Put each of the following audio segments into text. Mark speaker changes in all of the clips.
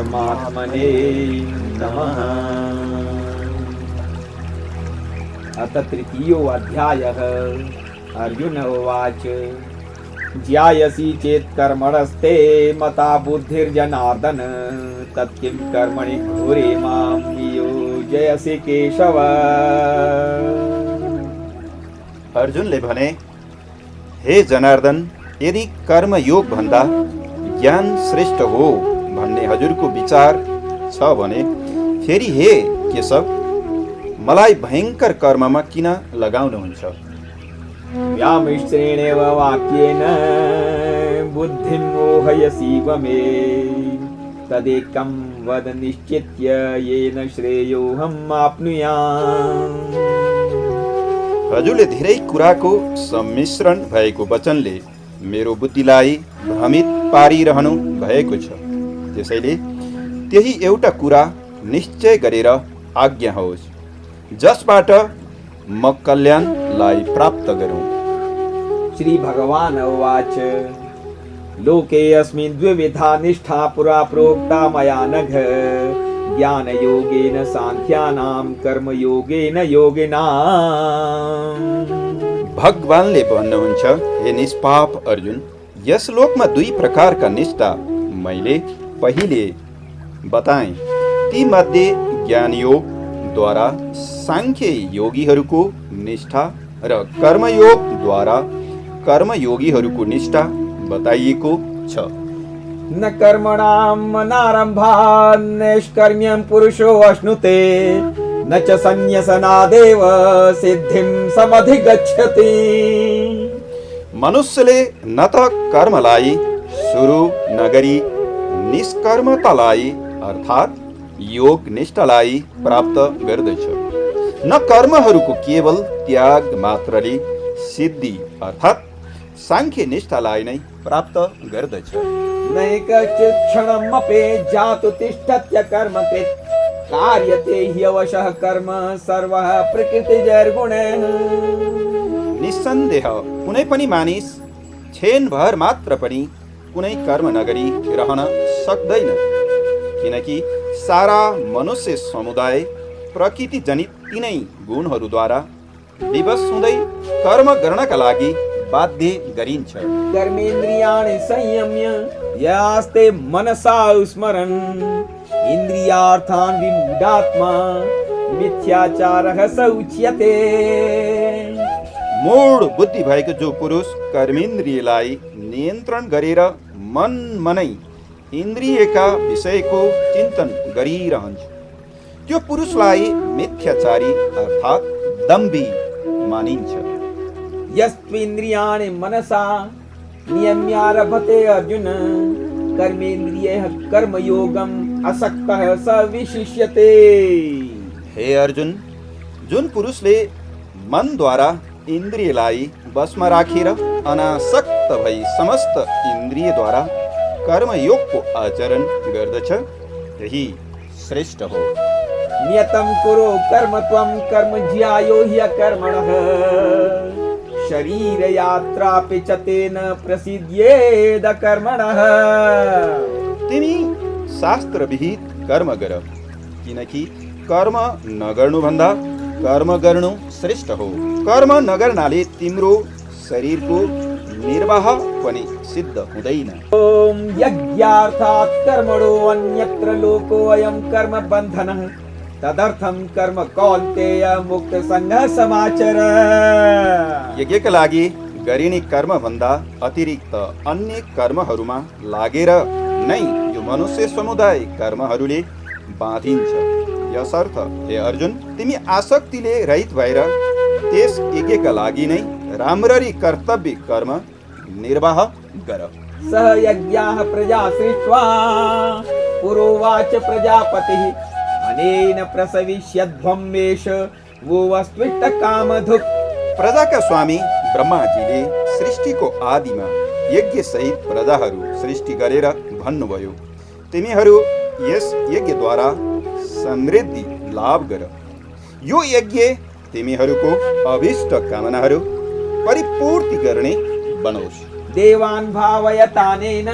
Speaker 1: परमात्मने नमः। अथ तृतीयो अध्यायः। अर्जुन उवाच ज्यायसि चेत् कर्मणस्ते मता बुद्धिर्जनार्दन तत्किं कर्मणि घोरे मां नियोजयसि केशव।
Speaker 2: अर्जुनले भने, हे जनार्दन, यदि कर्म योग भन्दा ज्ञान श्रेष्ठ हो भन्ने हजुरको विचार छ भने फेरि हे केशव, मलाई भयंकर कर्ममा किन लगाउनुहुन्छ?
Speaker 1: व्यामिश्रेणेव वाक्येन बुद्धिं मोहयसीव मे तदेकं वद निश्चित्य येन श्रेयोऽहम् आप्नुयाम्।
Speaker 2: हजुरले धेरै कुराको सम्मिश्रण भएको वचनले मेरो बुद्धिलाई भ्रमित पारिरहनु भएको छ। त्यसैले त्यही एउटा कुरा निश्चय गरेर आज्ञा होस् जसबाट म कल्याणलाई प्राप्त गरौँ।
Speaker 1: श्री भगवान उवाच लोके अस्मिन् द्विविधा निष्ठा पुरा प्रोक्ता मया नघ ज्ञान योगेन सांख्यानां कर्म योगेन योगिनां।
Speaker 2: भगवानले भन्नुहुन्छ, हे निष्पाप अर्जुन, यस लोकमा दुई प्रकारका निष्ठा मैले पहिले बताएँ। ती मध्ये ज्ञान योग द्वारा सांख्य योगीहरूको निष्ठा र कर्मयोग द्वारा कर्मयोगीहरूको निष्ठा बताइएको छ।
Speaker 1: न कर्मणाम् अनारम्भात् नैष्कर्म्यं पुरुषो अश्नुते न च संन्यसनादेव सिद्धिं समधिगच्छति।
Speaker 2: मनुष्यले न त कर्मलाई सुरु नगरी निष्कर्मतालाई अर्थात् योग निष्ठालाई प्राप्त गर्दछ, न कर्महरूको केवल त्याग मात्रले सिद्धि अर्थात् सांख्य निष्ठालाई नै प्राप्त गर्दछ।
Speaker 1: नैकश्चित् क्षणमपि जातु तिष्ठत्य कर्मकृत् कार्यते ह्यवशः कर्म सर्वः प्रकृतिजैर्गुणैः।
Speaker 2: निस्सन्देह कुनै पनि मानिस क्षणभर मात्र पनि कुनै कर्म नगरी रहन सक्दैन, किनकि सारा मनुष्य समुदाय प्रकृति जनित तिनै गुणहरूद्वारा विवश हुँदै कर्म गर्नका लागि बाध्य गरिन्छ।
Speaker 1: कर्मेन्द्रियाणि संयम्य यास्ते मनसा स्मरन् इन्द्रियार्थान् विमूढात्मा मिथ्याचारः स उच्यते।
Speaker 2: मूढ बुद्धि भएको जो पुरुष कर्मेन्द्रियलाई नियन्त्रण गरेर मन मनै इन्द्रियका विषयको चिन्तन गरिरहन्छ, त्यो पुरुषलाई मिथ्याचारी अर्थात् दम्भी मानिन्छ।
Speaker 1: यस्त्विन्द्रियाणि मनसा नियम्यारभते अर्जुन कर्मेन्द्रियैः कर्मयोगम् असक्तः स विशिष्यते।
Speaker 2: हे अर्जुन, जुन पुरुषले मनद्वारा इन्द्रियलाई वशमा राखेर अनासक्त भई समस्त इन्द्रियद्वारा कर्मयोगको आचरण गर्दछ त्यही श्रेष्ठ हो।
Speaker 1: नियतं कुरु कर्म त्वं कर्म ज्यायो ह्यकर्मणः शरीर यात्रापि च तेन प्रसिद्ध्येद कर्मणः।
Speaker 2: तिमी शास्त्र विहित कर्म गर, किनकि कर्म नगर्नु भन्दा कर्म गर्नु श्रेष्ठ हो। कर्म नगर्नाले तिम्रो शरीरको निर्वाह पनि सिद्ध हुँदैन।
Speaker 1: ओम यज्ञार्थात् कर्मणो अन्यत्र लोको अयं कर्म बन्धनः तदर्थं कर्म कौन्तेय मुक्त संघ समाचर।
Speaker 2: यज्ञका लागि गरिने कर्म भन्दा अतिरिक्त अन्य कर्महरूमा लागेर नै यो मनुष्य समुदाय कर्महरूले बाँधिन्छ। यसर्थ हे अर्जुन, तिमी आसक्तिले रहित भएर त्यस यज्ञका लागि नै राम्ररी कर्तव्य कर्म निर्वाह गर।
Speaker 1: सह यज्ञाः प्रजा सृष्ट्वा पुरोवाच प्रजापतिः अनेन प्रसविष्यध्वम्मेष वो वस्त्विष्ट कामधुक्।
Speaker 2: प्रजा का स्वामी ब्रह्माजीले सृष्टिको आदिमा यज्ञ सहित प्रजाहरू सृष्टि गरेर भन्नुभयो, तिमीहरू यस यज्ञद्वारा समृद्धि लाभ गर। यो यज्ञ तिमीहरूको अभिष्ट कामनाहरू परिपूर्ति गर्ने बनोस्।
Speaker 1: देवान् भावयतानेन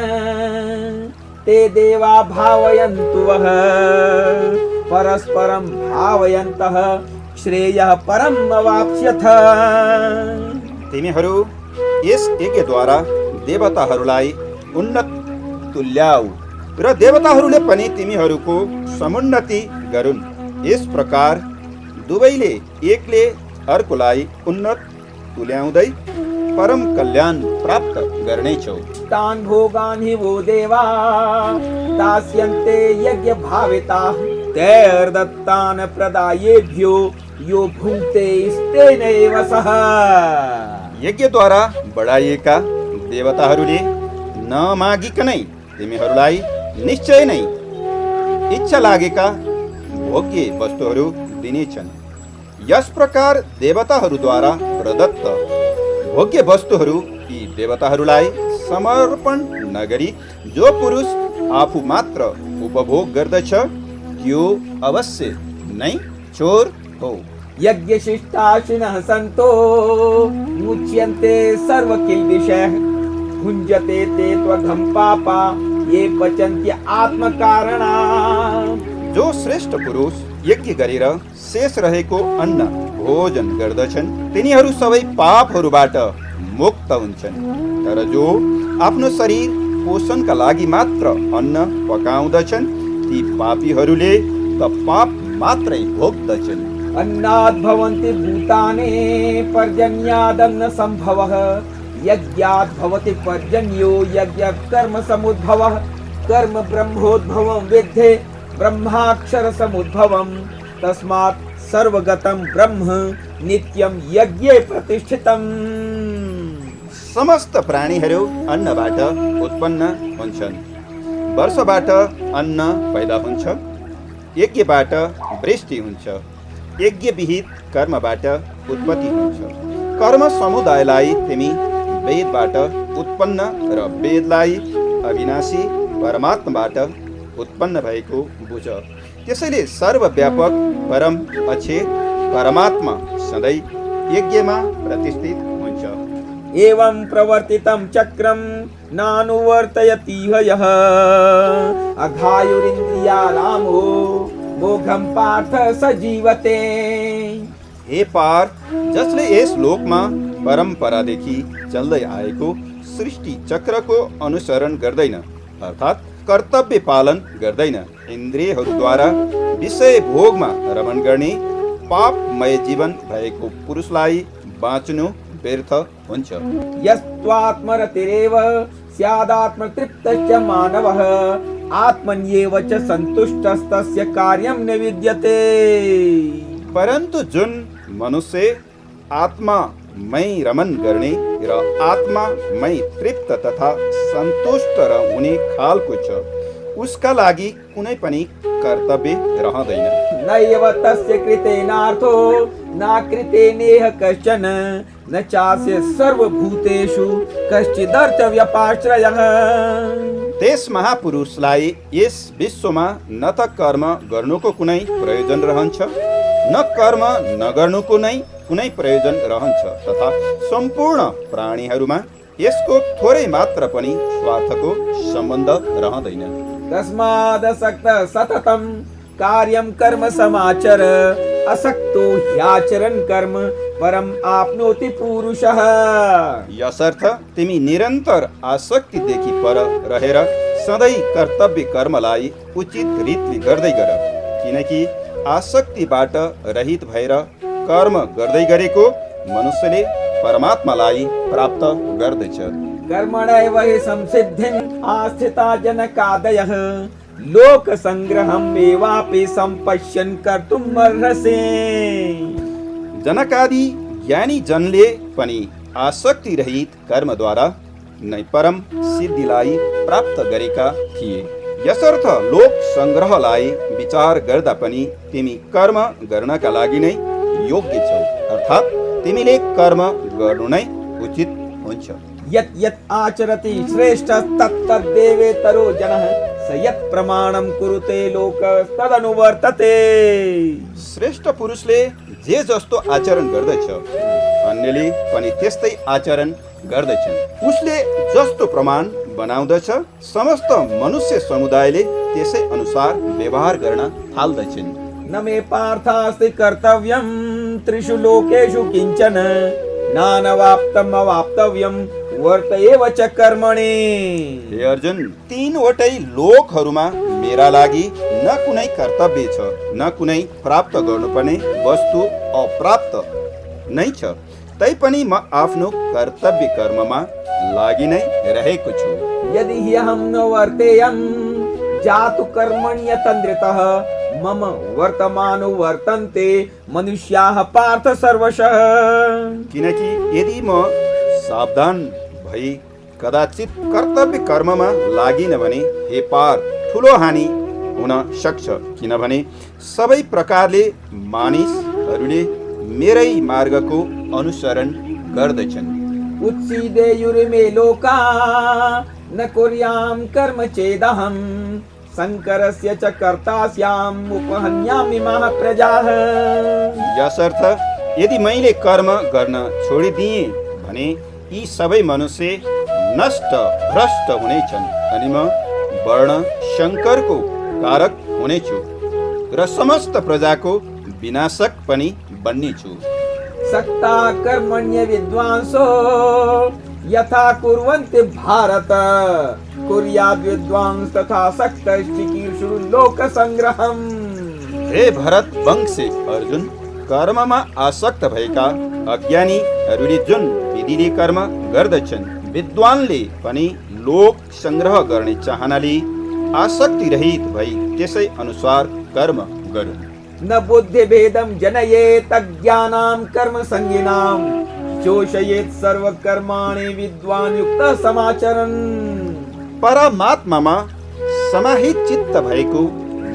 Speaker 1: ते देवा भावयन्तु वः परस्परं भावयन्तः श्रेयः परम अवाप्स्यथ।
Speaker 2: तिमीहरू यस यज्ञद्वारा देवताहरूलाई उन्नत तुल्याऊ र देवताहरूले पनि तिमीहरूको समुन्नति गरून्। यस प्रकार दुवैले एकले अर्कोलाई उन्नत तुल्याउँदै परम कल्याण प्राप्त गर्नेछौ।
Speaker 1: तान् भोगान् हि वो देवा दास्यन्ते यज्ञ भाविताः तैर्दत्तान् प्रदायेभ्यो यो भुङ्क्ते स्तेनैव सः।
Speaker 2: यज्ञद्वारा बढाइएका देवताहरूले नमागिकनै तिमीहरूलाई निश्चय नै इच्छा लागेका भोग्य वस्तुहरू दिनेछन्। यस प्रकार देवताहरूद्वारा प्रदत्त भोग्य वस्तुहरू यी देवताहरूलाई समर्पण नगरी जो पुरुष आफू मात्र उपभोग गर्दछ त्यो अवश्य नै चोर हो।
Speaker 1: यज्ञशिष्टाशिनः सन्तो मुच्यन्ते सर्वकिल्बिषैः भुञ्जते ते त्वघं पापा ये पचन्त्य आत्मकारणात्।
Speaker 2: जो श्रेष्ठ पुरुष यज्ञ गरेर शेष रहेको अन्न भोजन गर्दछन् तिनीहरू सबै पापहरूबाट मुक्त हुन्छन्। तर जो आफ्नो शरीर पोषणका लागि मात्र अन्न पकाउँदछन् ती पापीहरूले त पाप मात्रै भोग्दछन्।
Speaker 1: अन्नाद् भवन्ति भूतानि पर्जन्यादन्न सम्भवः यज्ञाद् भवति पर्जन्यो यज्ञ कर्म समुद्भवः कर्म ब्रह्मोद्भवं विद्धि ब्रह्माक्षर समुद्भवं तस्मात् सर्वगतं ब्रह्म नित्यं यज्ञे प्रतिष्ठितम्।
Speaker 2: समस्त प्राणीहरू अन्नबाट उत्पन्न हुन्छन्। वर्षबाट अन्न पैदा हुन्छ, यज्ञबाट वृष्टि हुन्छ, यज्ञ विहित कर्मबाट उत्पत्ति हुन्छ। कर्म समुदायलाई तिमी वेदबाट उत्पन्न र वेदलाई अविनाशी परमात्माबाट उत्पन्न भएको बुझ। त्यसैले सर्वव्यापक परम अक्षय परमात्मा सधैँ यज्ञमा प्रतिष्ठित हुन्छ।
Speaker 1: एवं प्रवर्तितं चक्रं नानुवर्तयति यः अघायुरिन्द्रियारामो मोघं पार्थ स जीवते।
Speaker 2: हे पार्थ, जसले यस लोकमा परम्परादेखि चल्दै आएको सृष्टि चक्रको अनुसरण गर्दैन अर्थात् कर्तव्य पालन गर्दैन, इन्द्रियहरूद्वारा विषय भोगमा रमण गर्ने पापमय जीवन भएको पुरुषलाई बाँच्नु व्यर्थ हुन्छ।
Speaker 1: यस्त्वात्मरतिरेव स्यादात्मतृप्तश्च मानवः आत्मन्येव च सन्तुष्टस्तस्य कार्यं न विद्यते।
Speaker 2: परन्तु जुन मनुष्य आत्मामै रमण गर्ने र आत्मामै तृप्त तथा सन्तुष्ट हुने खालको छ उसका लागि कुनै पनि कर्तव्य रहँदैन।
Speaker 1: नैव तस्य कृतेनार्थो न कृतेनेह कश्चन न चास्य सर्वभूतेषु कश्चिदर्थव्यपाश्रयः।
Speaker 2: त्यस महापुरुषलाई यस विश्वमा न त कर्म गर्नुको कुनै प्रयोजन रहन्छ न कर्म नगर्नुको नै कुनै प्रयोजन रहन्छ तथा सम्पूर्ण प्राणीहरूमा यसको थोरै मात्र पनि स्वार्थको सम्बन्ध रहँदैन।
Speaker 1: तस्मादसक्तः सततं कार्यं कर्म समाचर असक्तो ह्याचरन् कर्म परम आपनोति पुरुषः।
Speaker 2: यसर्थ तिमी निरन्तर आसक्तिदेखि पर रहेर सधैँ कर्तव्य कर्मलाई उचित रीतले गर्दै गर, किनकि आसक्तिबाट रहित भएर कर्म गर्दै गरेको मनुष्यले परमात्मालाई प्राप्त गर्दछ।
Speaker 1: कर्मणैव हि संसिद्धिम् आस्थिता जनकादयः लोक संग्रहम् एवापि सम्पश्यन् कर्तुम् अर्हसि।
Speaker 2: जनकादि ज्ञानी जनले पनि आसक्ति रहित कर्मद्वारा नै परम सिद्धिलाई प्राप्त गरेका थिए। यसर्थ लोक संग्रहलाई विचार गर्दा पनि तिमी कर्म गर्नका लागि नै योग्य छौ, अर्थात् तिमीले कर्म गर्नु नै उचित हुन्छ।
Speaker 1: यत् यत् आचरति श्रेष्ठस्तत्तद्देवेतरो जनः स यत् प्रमाणं कुरुते लोकस्तदनुवर्तते।
Speaker 2: श्रेष्ठ पुरुषले जे जस्तो आचरण गर्दछ अन्यले पनि त्यस्तै आचरण गर्दछन्। उसले जस्तो प्रमाण बनाउँदछ, समस्त मनुष्य समुदायले त्यसै अनुसार व्यवहार गर्न थाल्दछन्।
Speaker 1: न मे पार्थास्ति कर्तव्यं त्रिषु लोकेषु किञ्चन नानवाप्तम् अवाप्तव्यं वर्त एव च कर्मणि।
Speaker 2: हे अर्जुन, तीनवटै लोकहरूमा मेरा लागि न कुनै कर्तव्य छ, न कुनै प्राप्त गर्नुपर्ने वस्तु अप्राप्त नै छ। तैपनि म आफ्नो कर्तव्य कर्ममा लागि नै रहेको छु।
Speaker 1: यदि ह्यहं न वर्तेयं जातु कर्मण्यतन्द्रितः मम वर्तमानो वर्तन्ते मनुष्याः पार्थ सर्वशः।
Speaker 2: किनकि यदि म सावधान भई कदाचित कर्तव्य कर्ममा लागिन भने हे पार्थ, ठुलो हानि हुन सक्छ। किनभने सबै प्रकारले मानिसहरूले मेरै मार्गको अनुसरण गर्दछन्।
Speaker 1: उत्सीदेयुर्मे लोका न कुर्यां कर्म चेदहं शङ्करस्य च कर्ता स्याम् उपहन्यामि महाप्रजाः।
Speaker 2: यसर्थ यदि मैले कर्म गर्न छोडिदिएँ भने यी सबै मनुष्य नष्ट भ्रष्ट हुनेछन् अनि म वर्ण शङ्करको कारक हुनेछु र समस्त प्रजाको विनाशक पनि बन्नेछु।
Speaker 1: सक्ता कर्मण्य विद्वांसो यथा कुर्वन्ति भारत कुर्याद् विद्वांस तथा सक्तश्चिकीर्षु लोक संग्रहम्।
Speaker 2: हे भरत वंशे अर्जुन, कर्ममा आसक्त भएका अज्ञानीहरूले जुन विधिले कर्म गर्दछन्, विद्वानले पनि लोक संग्रह गर्ने चाहनाले आसक्ति रहित भई त्यसै अनुसार कर्म गरून्।
Speaker 1: न बुद्धि भेदम जनयेत अज्ञानां कर्म संगिनां जोषयेत सर्व कर्माणि विद्वान युक्त समाचरन्।
Speaker 2: परमात्मामा समाहित चित्त भएको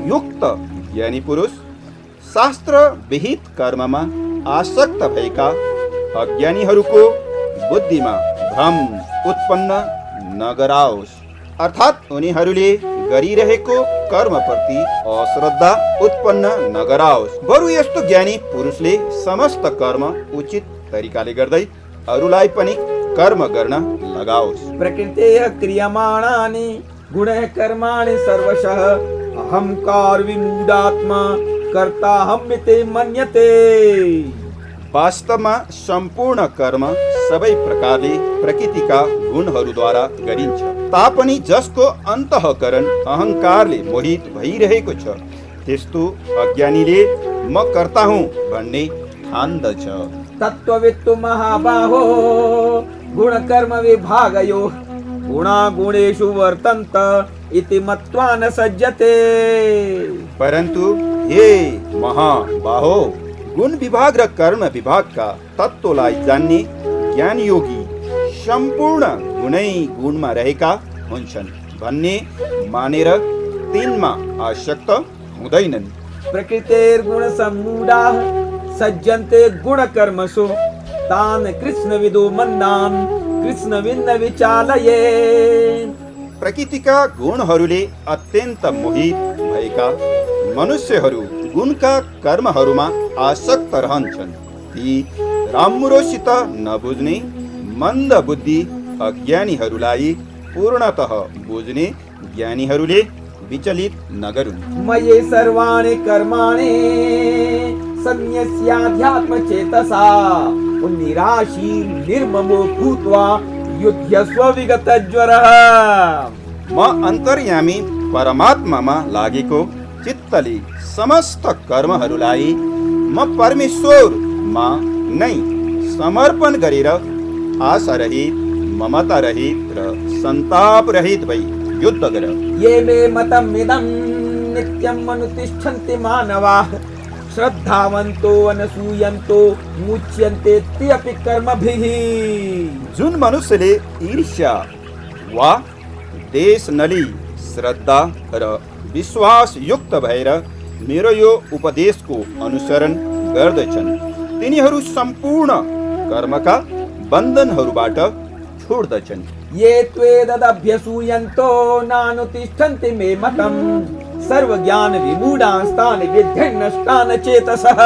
Speaker 2: युक्त ज्ञानी पुरुष शास्त्र विहित कर्ममा आसक्त भएका अज्ञानीहरूको बुद्धिमा भ्रम उत्पन्न नगराओस्, अर्थात् उनीहरूले गरिरहेको कर्मप्रति अश्रद्धा उत्पन्न नगराओस्। बरु यस्तो ज्ञानी पुरुषले समस्त कर्म उचित तरिकाले गर्दै अरूलाई पनि कर्म गर्न लगाओस्।
Speaker 1: प्रकृतेः क्रियमाणानि गुणः कर्माणि सर्वशः अहंकार विमूढात्मा कर्ताहमिति मन्यते।
Speaker 2: वास्तवमा सम्पूर्ण कर्म सबै प्रकारले प्रकृतिका गुणहरूद्वारा गरिन्छ, तापनि जसको अन्तःकरण अहङ्कारले मोहित भइरहेको छ त्यस्तो अज्ञानीले म कर्ता हुँ भन्ने ठान्दछ।
Speaker 1: तत्त्ववित्तु महाबाहो गुणकर्म विभागयोः गुणा गुणेषु वर्तन्त इति मत्वा न सज्जते।
Speaker 2: परन्तु हे महाबाहो, गुण विभाग र कर्म विभागका तत्त्वलाई जान्ने ज्ञान योगी सम्पूर्ण गुणै गुणमा रहेका हुन्छन् भन्ने मानेर तिनमा आसक्त हुँदैनन्।
Speaker 1: प्रकृतेर्गुण सम्मूढाः सज्जन्ते गुणकर्मसु तान् कृष्णविदो मन्दान् कृष्णविन्न विचालयेत्।
Speaker 2: प्रकृतिका गुणहरूले अत्यन्त मोहित भएका मनुष्यहरू गुणका कर्महरूमा आसक्त रहन्छन्। ती राम्रोसित नबुझ्ने मन्द बुद्धि अज्ञानीहरूलाई पूर्णतः बुझ्ने ज्ञानीहरूले विचलित नगरून्।
Speaker 1: मये सर्वाणि कर्माणि सन्न्यस्याध्यात्म चेतसा निराशी निर्ममो भूत्वा युध्यस्व विगत ज्वरः।
Speaker 2: म अन्तर्यामी परमात्मामा लागेको चित्तले समस्त कर्महरूलाई म परमेश्वरमा नै समर्पण गरेर आशा रहित, ममता रहित र सन्ताप रहित भई युद्ध गर।
Speaker 1: ये मे मतमिदं नित्यम् अनुतिष्ठन्ति मानवाः श्रद्धावन्तो अनसूयन्तो मुच्यन्ते त्यपि कर्मभिः।
Speaker 2: जुन मनुष्यले ईर्ष्या वा देश नली श्रद्धा र विश्वास युक्त भएर मेरो यो उपदेशको अनुसरण गर्दछन्, तिनीहरू सम्पूर्ण कर्मका बन्धनहरूबाट छुट्दछन्।
Speaker 1: ये त्वेदभ्यसूयन्तो नानुतिष्ठन्ति मे मतम् सर्वज्ञान विमूढास्तान् विद्धि नष्टान् चेतसः।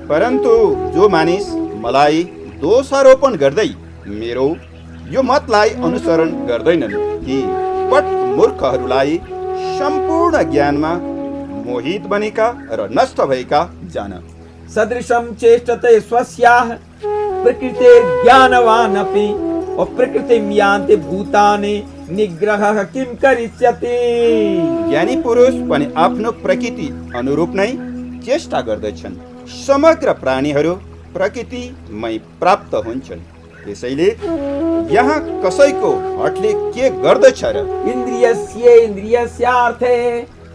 Speaker 2: परन्तु जो मानिस मलाई दोषारोपण गर्दै मेरो यो मतलाई अनुसरण गर्दैनन् कि पट मूर्खहरूलाई सम्पूर्ण ज्ञानमा मोहित बनेका र नष्ट भएका जान।
Speaker 1: सदृशं चेष्टते स्वस्याः प्रकृतेर्ज्ञानवानपि प्रकृतिं यान्ति भूतानि निग्रहः किं करिष्यति।
Speaker 2: ज्ञानी पुरुष पनि आफ्नो प्रकृति अनुरूप नै चेष्टा गर्दछन्। समग्र प्राणीहरू प्रकृतिमै प्राप्त हुन्छन्। त्यसैले यहाँ कसैको हठले के गर्दछ र?
Speaker 1: इन्द्रियस्यार्थे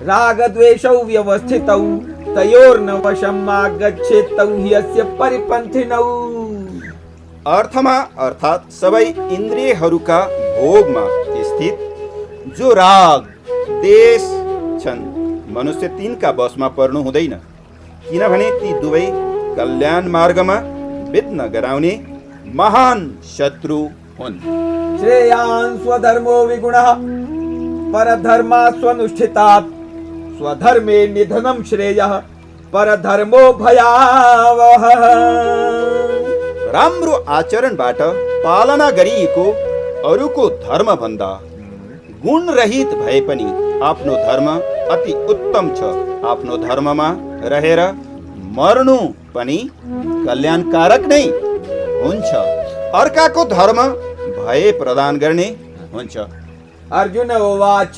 Speaker 1: रागद्वेषौ व्यवस्थितौ तयोर्न वशम् आगच्छेत् तौ हि अस्य परिपन्थिनौ।
Speaker 2: अर्थमा अर्थात् सबै इन्द्रियहरूका भोगमा स्थित जो राग देश छन् मनुष्य तिनका वशमा पर्नु हुँदैन, किनभने ती दुवै कल्याण मार्गमा विघ्न गराउने महान शत्रु हुन्।
Speaker 1: श्रेयान् स्वधर्मो विगुणः परधर्मात् स्वनुष्ठितात् स्वधर्मे निधनं श्रेयः परधर्मो भयावहः।
Speaker 2: राम्रो आचरणबाट पालना गरिएको अरूको धर्म भन्दा गुण रहित भए पनि आफ्नो धर्म अति उत्तम छ। आफ्नो धर्ममा रहेर मर्नु पनि कल्याणकारक नै हुन्छ। अर्काको धर्म भय प्रदान गर्ने हुन्छ।
Speaker 1: अर्जुन उवाच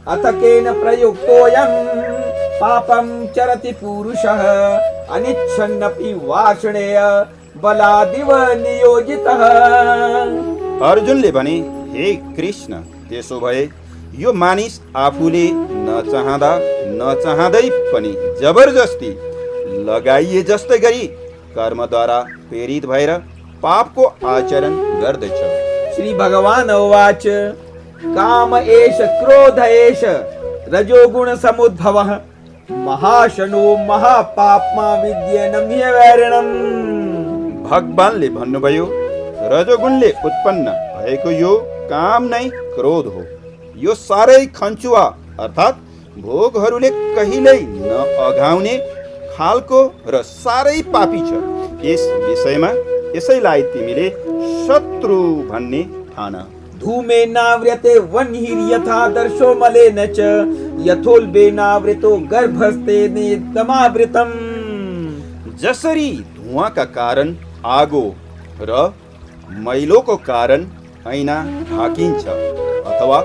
Speaker 1: अथ केन प्रयुक्तोऽयं पापं चरति पुरुषः अनिच्छन्नपि वार्ष्णेय बलादिव नियोजितः।
Speaker 2: अर्जुनले भने, हे कृष्ण, त्यसो भए यो मानिस आफूले नचाहँदा नचाहँदै पनि जबरजस्ती लगाइए जस्तै गरी कर्मद्वारा प्रेरित भएर पापको आचरण गर्दछ।
Speaker 1: श्री भगवान उवाच काम एष क्रोध एष रजोगुण समुद्भवः महाशनो महापाप्मा विद्येनं ह्यवैरिणम्।
Speaker 2: भगवानले भन्नुभयो, रजोगुणले उत्पन्न भएको यो काम नै क्रोध हो। यो साह्रै खञ्चुवा अर्थात् भोगहरूले कहिल्यै नअघाउने खालको र साह्रै पापी छ। यस विषयमा यसैलाई तिमीले शत्रु भन्ने ठान।
Speaker 1: धूमेनाव्रियते वह्निर्यथा दर्शो मलेन च यथोल्बेनावृतो गर्भस्तेन तमावृतम्।
Speaker 2: जसरी धुवाँका कारण आगो र मैलोको कारण ऐना ढाकिन्छ, अथवा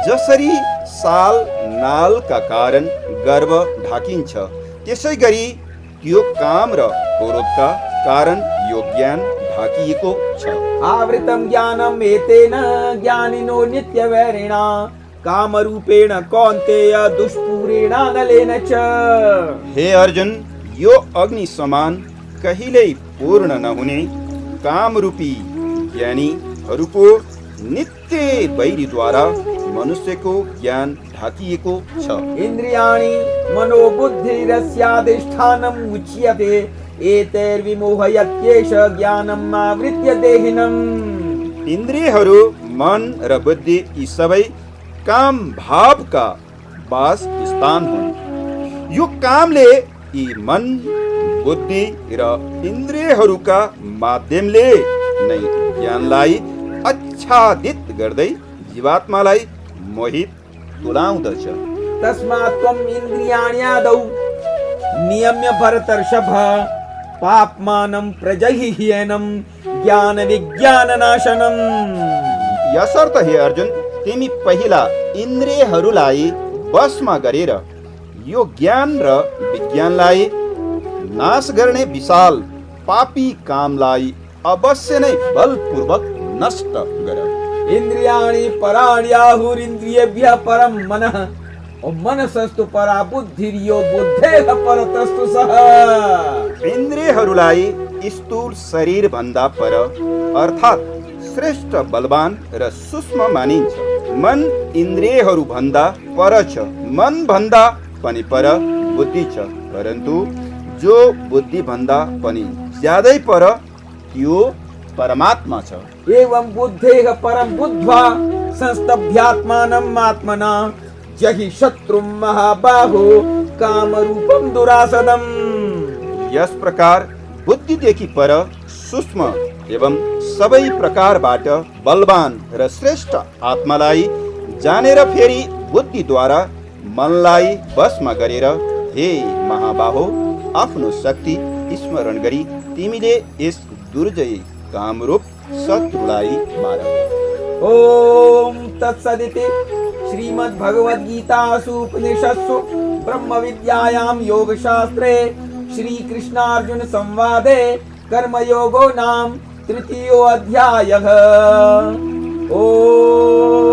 Speaker 2: जसरी साल नालका कारण गर्भ ढाकिन्छ, त्यसै गरी त्यो काम र क्रोधका कारण यो ज्ञान ढाकिएको छ।
Speaker 1: आवृतं ज्ञानम् एतेन ज्ञानिनो नित्यवैरिणा कामरूपेण कौन्तेय दुष्पूरेणानलेन च।
Speaker 2: हे अर्जुन, यो अग्नि समान कहिल्यै पूर्ण नहुने कामरूपी ज्ञानीहरूको नित्य वैरीद्वारा मनुष्यको ज्ञान ढाकिएको छ।
Speaker 1: इन्द्रियाणि मनोबुद्धिरस्याधिष्ठानम् उच्यते एतैर्विमोहयत्येष ज्ञानम् आवृत्य देहिनम्।
Speaker 2: इन्द्रियहरू मन र बुद्धि यी सबै काम भावका वास स्थान हुन्। यो कामले यी मन बुद्धि र इन्द्रियहरूका माध्यमले नै ज्ञानलाई आच्छादित गर्दै जीवात्मालाई मोहित तुलाउँदछ।
Speaker 1: तस्मात् त्वम् इन्द्रियाण्यादौ नियम्य भरतर्षभ पाप्मानं प्रजहि ह्येनं ज्ञान विज्ञाननाशनम्।
Speaker 2: यसर्थ हे अर्जुन, तिमी पहिला इन्द्रियहरूलाई वशमा गरेर यो ज्ञान र विज्ञानलाई नाश गर्ने विशाल पापी कामलाई अवश्य नै बलपूर्वक नष्ट गर।
Speaker 1: इन्द्रियाणि पराणि आहुरिन्द्रियेभ्यः परं मनः मनसस्तु परा बुद्धिर्यो बुद्धेः परतस्तु सः।
Speaker 2: इन्द्रियहरूलाई स्थूल शरीर भन्दा पर अर्थात् श्रेष्ठ बलवान र सूक्ष्म मानिन्छ। मन इन्द्रियहरू भन्दा पर छ, मन भन्दा पनि पर बुद्धि छ, परन्तु जो बुद्धि भन्दा पनि ज्यादै पर त्यो परमात्मा छ।
Speaker 1: एवं बुद्धेः परं बुद्ध्वा संस्तभ्यात्मानम् आत्मना जहि शत्रुं महाबाहो कामरूपं दुरासदम्।
Speaker 2: यस प्रकार बुद्धिदेखि पर सूक्ष्म एवं सबै प्रकारबाट बलवान र श्रेष्ठ आत्मालाई जानेर फेरि बुद्धिद्वारा मनलाई वशमा गरेर हे महाबाहो आफ्नो शक्ति स्मरण गरी तिमीले यस दुर्जय कामरूप शत्रुलाई मार।
Speaker 1: ओम तत्सदिति श्रीमद्भगवद्गीतासु उपनिषत्सु ब्रह्मविद्यायां योगशास्त्रे श्रीकृष्णार्जुन संवादे कर्मयोगो नाम तृतीयो अध्यायः। ओम